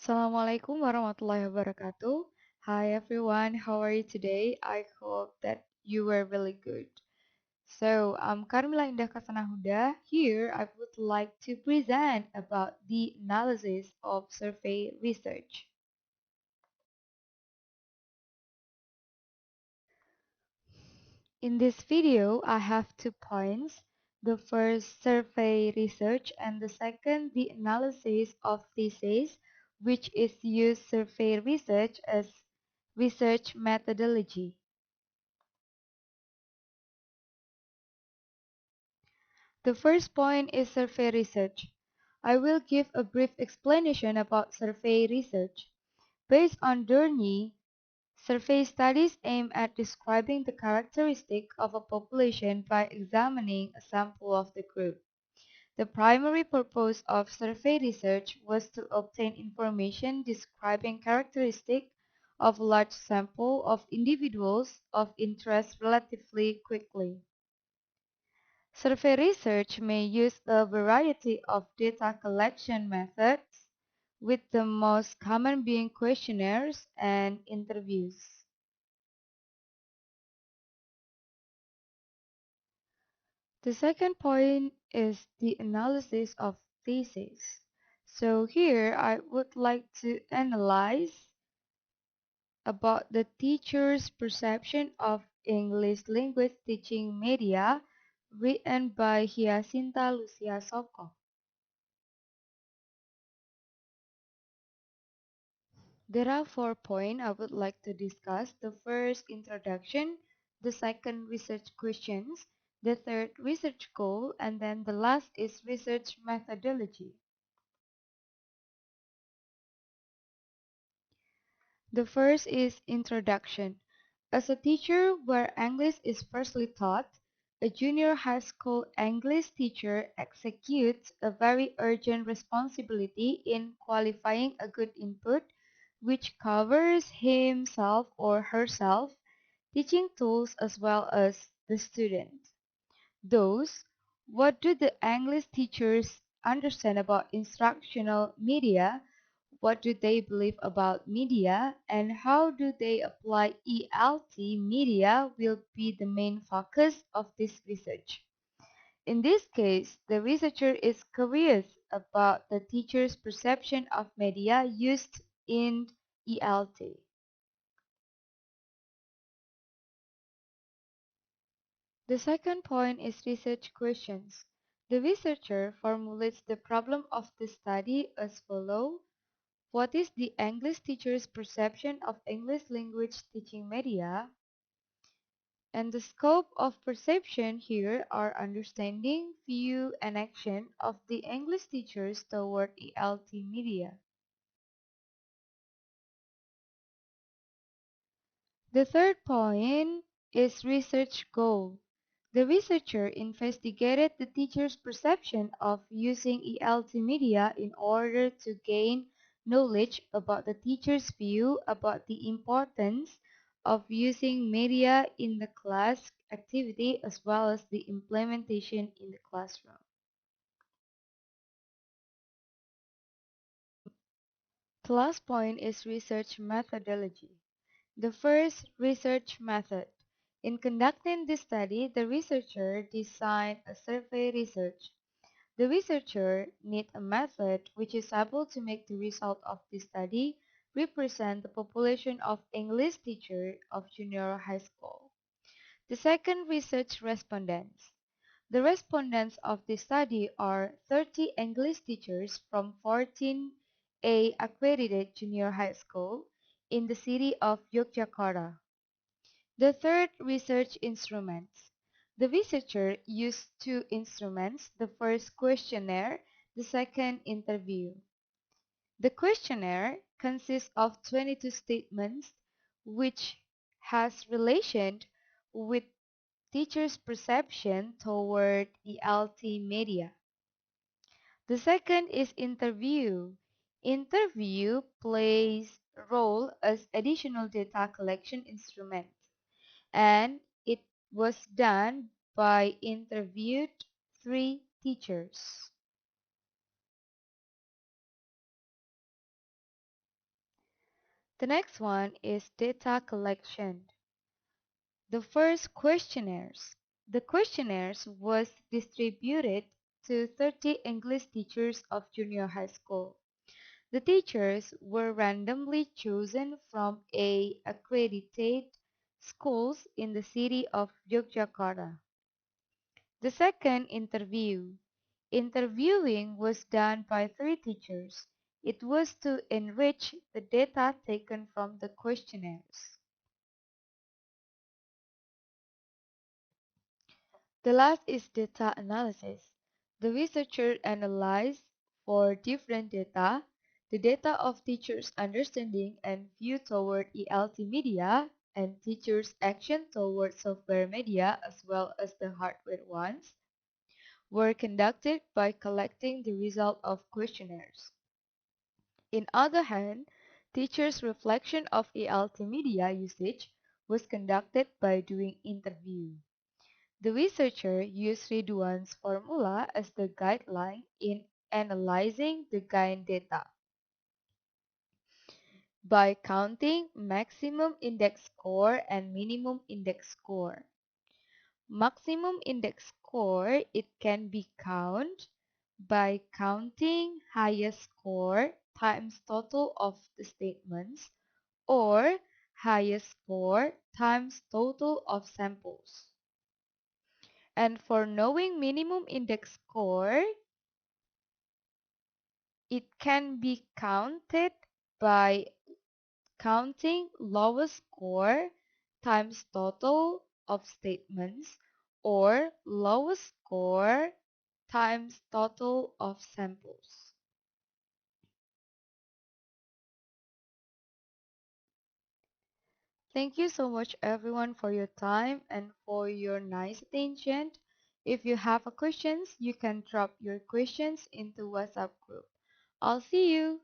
Assalamualaikum warahmatullahi wabarakatuh. Hi everyone, how are you today? I hope that you were really good. So, I'm Karmila Indah Khasanah Huda. Here, I would like to present about the analysis of survey research. In this video, I have 2 points. The first, survey research, and the second, the analysis of thesis, which is use survey research as research methodology. The first point is survey research. I will give a brief explanation about survey research. Based on Durkee, survey studies aim at describing the characteristic of a population by examining a sample of the group. The primary purpose of survey research was to obtain information describing characteristics of a large sample of individuals of interest relatively quickly. Survey research may use a variety of data collection methods, with the most common being questionnaires and interviews. The second point is the analysis of thesis. So here I would like to analyze about the teacher's perception of English language teaching media written by Hyacinta Lucia Soko. There are 4 points I would like to discuss. The first, introduction. The second, research questions. The third, research goal. And then the last is research methodology. The first is introduction. As a teacher where English is firstly taught, a junior high school English teacher executes a very urgent responsibility in qualifying a good input which covers himself or herself, teaching tools as well as the student. Those, what do the English teachers understand about instructional media? What do they believe about media? And how do they apply ELT media will be the main focus of this research. In this case, the researcher is curious about the teacher's perception of media used in ELT. The second point is research questions. The researcher formulates the problem of the study as follows. What is the English teacher's perception of English language teaching media? And the scope of perception here are understanding, view, and action of the English teachers toward ELT media. The third point is research goal. The researcher investigated the teacher's perception of using ELT media in order to gain knowledge about the teacher's view about the importance of using media in the class activity as well as the implementation in the classroom. The last point is research methodology. The first, research method. In conducting this study, the researcher designed a survey research. The researcher needs a method which is able to make the result of this study represent the population of English teachers of junior high school. The second, research respondents. The respondents of this study are 30 English teachers from 14A accredited junior high school in the city of Yogyakarta. The third, research instruments. The researcher used 2 instruments, the first questionnaire, the second interview. The questionnaire consists of 22 statements which has relation with teachers' perception toward ELT media. The second is interview. Interview plays a role as additional data collection instrument, and it was done by interviewed 3 teachers. The next one is data collection. The first questionnaires. The questionnaires was distributed to 30 English teachers of junior high school. The teachers were randomly chosen from accredited schools in the city of Yogyakarta. The second interview. Interviewing was done by 3 teachers. It was to enrich the data taken from the questionnaires. The last is data analysis. The researcher analyzed for different data, the data of teachers' understanding and view toward ELT media and teachers' action toward software media as well as the hardware ones, were conducted by collecting the result of questionnaires. In other hand, teachers' reflection of ELT media usage was conducted by doing interview. The researcher used Ridwan's formula as the guideline in analyzing the gain data by counting maximum index score and minimum index score. Maximum index score it can be counted by counting highest score times total of the statements or highest score times total of samples. And for knowing minimum index score, it can be counted by counting lowest score times total of statements or lowest score times total of samples. Thank you so much everyone for your time and for your nice attention. If you have a questions, you can drop your questions into WhatsApp group. I'll see you.